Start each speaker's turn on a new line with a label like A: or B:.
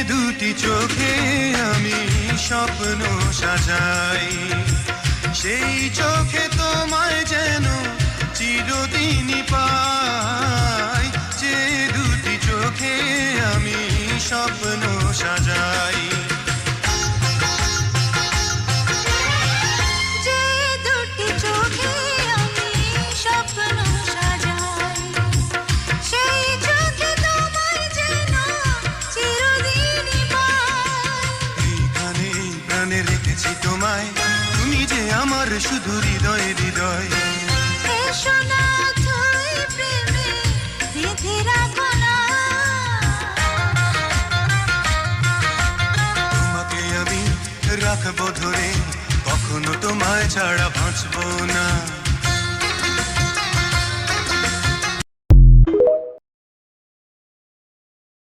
A: দুটি চোখে আমি স্বপ্ন সাজাই, সেই চোখে তোমায় যেন চিরদিনই পাই। যে দুটি চোখে আমি স্বপ্ন সাজাই,
B: যে দুটি চোখে আমি স্বপ্ন সাজাই, সেই চোখে তোমায় যেন চিরদিনই পাই।
A: এইখানে প্রাণে রেখেছি তোমায়, তুমি যে আমার শুধু হৃদয় হৃদয়।
B: এসো না তুই প্রেমে বেঁধে রাখো না,
A: তোমাকে আমি রাখবো ধরে, কখনো তোমায় ছাড়া